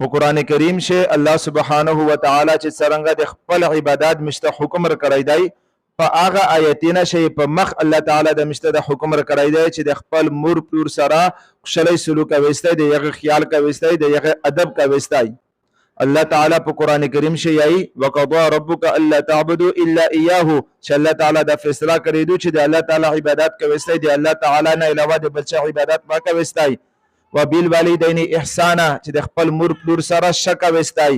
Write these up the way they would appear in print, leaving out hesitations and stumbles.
په قران کریم شه الله سبحانه و تعالی چې څنګه د خپل عبادت مشته حکم را کړی دی په هغه آیتونه شي په مخ الله تعالی د مشته د حکم را کړی دی چې د خپل مور پلور سره خوشاله سلوک کوي د یغه خیال کوي د یغه ادب کوي الله تعالی په قران کریم شي یي وقضى ربك الا تعبدوا الا اياه چې الله تعالی د فیصله کړی دی چې د الله تعالی عبادت کوي د الله تعالی نه علاوه د بل څه عبادت ما کوي وبالوالدین احسانا چې د خپل مور پلور سره شک کوي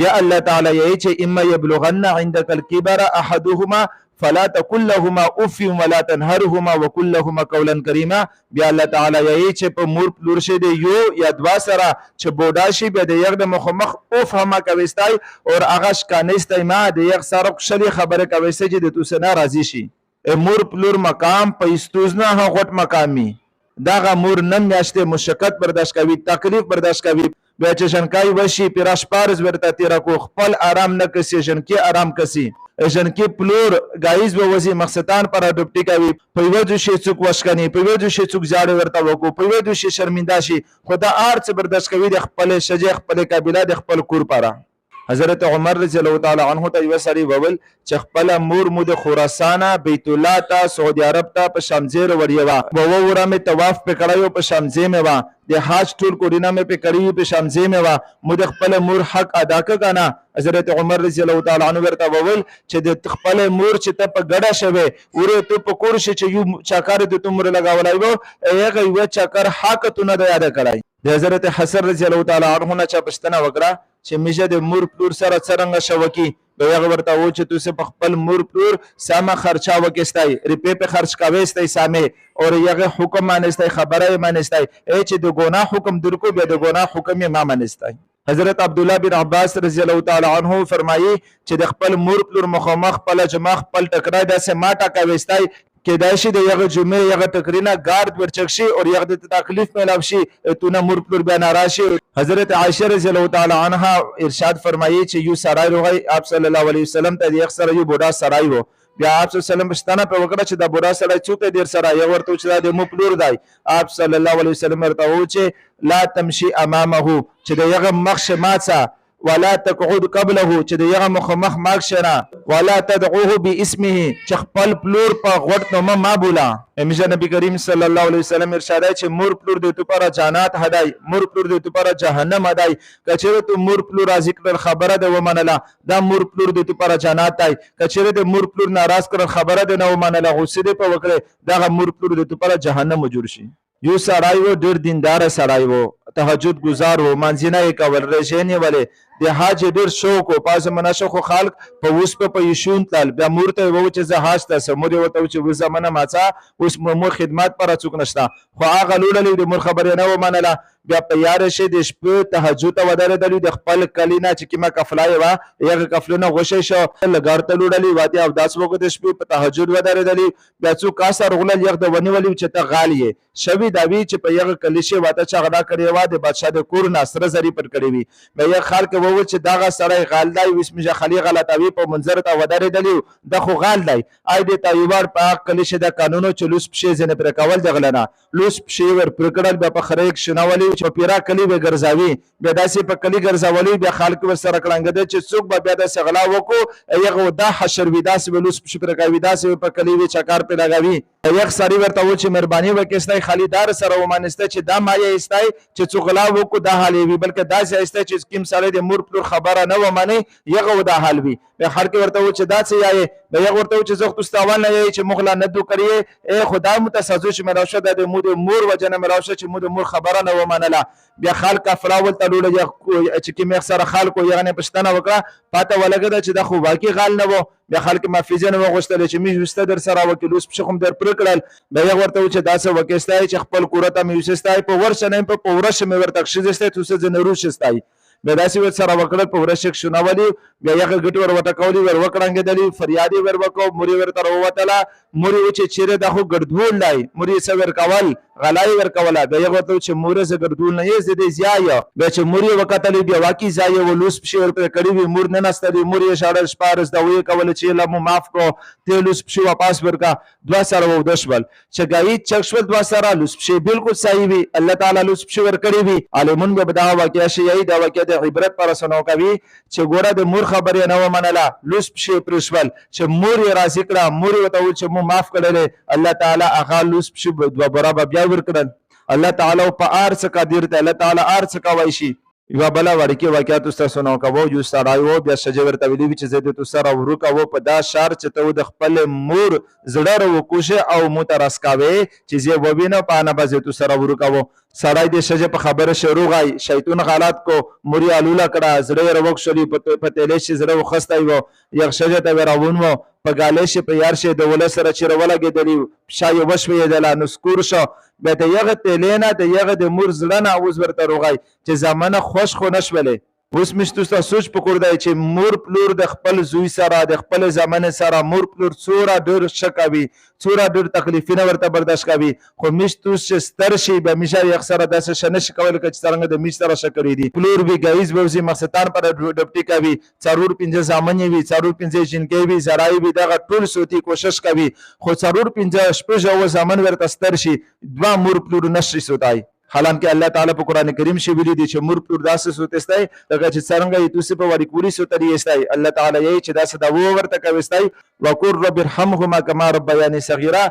یا الله تعالی یي چې اما يبلغن عندك الكبر احدهما فلا تقل لهما اف ولا تنهرهما وقل لهما قولا كريما بیا الله تعالی یي چې په مور پلور شه دی یو یا دوا سره چې بوډا شي به د یغ د مخمخ اوف هم کوي او اغش کانستای ما د یغ سره شلی خبره کوي چې د توسه ناراضي شي مور پلور مقام په استوزنه غټ مقامي داغه مور نن میاشته مشقت برداشت کوي تکلیف برداشت کوي بیا چې شنکای وشي پیراش پارز ورته تیر کو خپل آرام نه کسي شنکی آرام کسي شنکی پلور گایز به وزي مقصدان پر اډوپټي کوي په وجو شي څوک وشکني په وجو شي څوک ځاړي ورته وکړو په وجو شي شرمنده شي خدا ارڅ برداشت کوي د خپل شجه خپل قبيله د خپل کور پاره حضرت عمر رضی الله تعالی عنہ ته یو سړي وول چې خپل مور مود خراسان بیت الله ته سعودي عرب ته په شمزیر وړیوا وو ورا می طواف په کړایو په شمزې می وا د حج ټول کوډینا می په کړی په شمزې می وا مود خپل مور حق ادا کړه حضرت عمر رضی الله تعالی عنہ ورته وول چې د خپل مور چې ته په ګډه شوه ورته ته په کور شي چې یو چاکار د تمر لگاولای وو هغه یو چاکر حق ته نه یاد کړای د حضرت حسن رضی الله تعالی عنہ نه چا پښتنه وکړه چې میشه د مور پلور سره څنګه شوکی به هغه ورته و چې تاسو په خپل مور پلور سامه خرچا وکستای ریپې په خرچ کاوي استای سامه او هغه حکم مانستای خبره مانستای چې د ګناه حکم درکو به د ګناه حکم ما مانستای حضرت عبد الله بن عباس رضی الله تعالی عنہ فرمایي چې د خپل مور پلور مخامخ په جمع خپل ټکرای داسه ماټه کوي کې داشي د یغه جمعه یغه تقرینا گارد ورچکشي او یغه د تکلیف ملاوي شي تو نه مور پلور بیان راشي حضرت عائشه رضی الله تعالی عنها ارشاد فرمایي چې یو سړی روغی اپ صلی الله علیه وسلم ته د اکثر یو بوډا سړی وو بیا اپ صلی الله علیه وسلم بشتنه په وکړه چې د بوډا سړی څوک دیر سره یو ورته چې د مو پلور دی اپ صلی الله علیه وسلم ورته و چې لا تمشي امامه چې د یغه مخ شماڅه ولا تقعد قبله چې د یغه مخمخ ماکشنا ولا تدعوه باسمه چې خپل پلور په غوټ نوم ما بولا امیشه نبی کریم صلی الله علیه وسلم ارشاد چې مور پلور د تو پر جنات هداي مور پلور د تو پر جهنم هداي کچره تو مور پلور ذکر خبره د ومنلا دا مور پلور د تو پر جنات هداي کچره د مور پلور ناراض کړ خبره د نو منلا غصه په وکړه دا مور پلور د تو پر جهنم جوړ شي یو سړی و ډیر دیندار سړی و تهجد گزار و منځنه کول رژنی ولې د حاج ډیر شوق او پاس مناشو خو خلق په اوس په یشون تل بیا مورته و چې زه حاج ته مور وته چې و زمانه ماڅه اوس مور خدمات پر څوک نشتا خو هغه لولې د مور خبره نه و منله بیا په یار شه د شپه تهجد ته ودرې د خپل کلینا چې کما کفلای و یغه کفلونه غوشه شو لګارته لولې واده او داس وګ د شپه په تهجد ودرې د بیا څوک کاسر غول یغ د ونی ولې چې ته غالیه شوی داوی چې په یغه کلیشه واته چغړه کړي و د بادشاہ د کور ناصر زری پر کړي وي بیا خلک و چې داغه سړی غال دی وسمجه خلی غلطوي په منظر ته ودرې د د خو غال دی اې د تایوار په کلیشه د قانونو چې لوس پښې زنه پر کول د غلنا لوس پښې ور پر کړل بیا په خریک شناولي چې پیرا کلی به ګرځاوي بیا داسې په کلی ګرځاولي بیا خلک ور سره کړنګ چې څوک به بیا د سغلا وکړو یغه د حشر وداس ولوس پښې پر کوي داسې په کلی وی چکار په لګاوي یغ سړی ورته و چې مهرباني وکړئ خالیدار سره ومانسته چې دا مایه استای چې څغلا وکړو د حالي وی بلکې داسې استای چې کیم سره د مور پلور خبره نه ومني یغه د حال وی به هر کې ورته و چې دا څه یای به یغه ورته و چې زغ تستاوان نه یای چې مغلا نه دو کړی ای خدا متسازو چې مراشه د مور وجنه مراشه چې مور خبره نه ومنله بیا خلک افلاول تلول چې کیم سره خلکو یغه پښتنه وکړه پاته ولګه چې د خو واقعي غال نه وو بیا خلک مافیزن وغوښتل چې می وسته در سره وکیلوس پښخم در پر کړل به یغه ورته چې داسه وکستای چې خپل کورته می وسستای په ورشه نه په ورشه می ورته شزسته توسه جنرو شستای به داسې ور سره وکړل په ورشه شناولي بیا یغه ګټ ور وته کولی ور وکړنګدلی فریادي ور وکاو موري ور تر وتلا موري چې چیرې د خو ګردول لای موري سور کول غلای ور کولا به یغه ته چې موري ز ګردول نه یې زده زیایا به چې موري وکټلې بیا واقعي ځای ولوس پښې ور پر کړی وی مور نه نستلې موري اشاره شپارس د وی کول چې لمو معاف کو تلوس پښې واپس ورکا دوا سره و دشبل چې گای چکشول دوا سره لوس پښې بالکل صحیح وی الله تعالی لوس پښې ور کړی وی عالمون به دا واقعیا شي دا واقعیا د عبرت پر سنو کوي چې ګوره د مور خبرې نه ومنله لوس پښې پرېښول چې مور یې راضي کړه مور یې ورته وویل چې مو معاف کړلی الله تعالی هغه لوس پښې دوه برابر بیا ورکړل الله تعالی په هر څه قادر دی الله تعالی هر څه کولی شي یوه بله وړکې واقعات ستاسو نه کوو یو سړی و بیا ښځې ورته ویلي وي چې زه دې تو سره ورکه و په دا شار چې ته د خپل مور زړه راوکوښې او مو ته راسکاوې چې زه ووینم په هغه به زه تو سره ورکه و سړی د ښځې په خبره شروع غی شیطون غلط کو مور یې الوله کړه زړه یې راوکښلي په تیلې چې زړه وخستی و یو ښځې ته یې راون و په ګالۍ شي په یار شي د ولس سره چې راولګېدلي پښه یې وشوېدله نو سکور شو بیا د هغه تیلې نه د هغه د مور زړه نه اوس ورته روغی چې زمانه خوش خو نه شولې اوس مې ستاسو ته سوچ پکور دی چې مور پلور د خپل زوی سره د خپل زمانې سره مور پلور څومره ډېر ښه کوي څومره ډېر تکلیفونه ورته برداشت کوي خو موږ تاسو چې ستر شي به همیشه اکثره داسې ښه نشي کولی لکه چې څرنګه د موږ سره ښه کړي دي پلور وي ګایز به وځي مقصدان پر ډپټي کوي څلور پنځه زامن وي څلور پنځه جنکۍ وي زړای وي دغه ټول صوتي کوشش کوي خو څلور پنځه شپږ اووه زامن ورته ستر شي دوه مور پلور نشي سوتی حالانکه الله تعالی په قران کریم شی ویلي دي چې مور پلور داسې سوتستای لکه چې څرنګه یې توسی په وړي کوری سوتري استای الله تعالی یې چې داسې دا و ورته کوي وقر رب ارحمهما كما ربياني صغيرا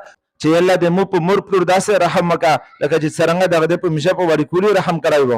چې الله دې مو په مور پلور داسې رحم وکړه لکه چې څرنګه دغه په مشه په وړي کوری رحم کړای و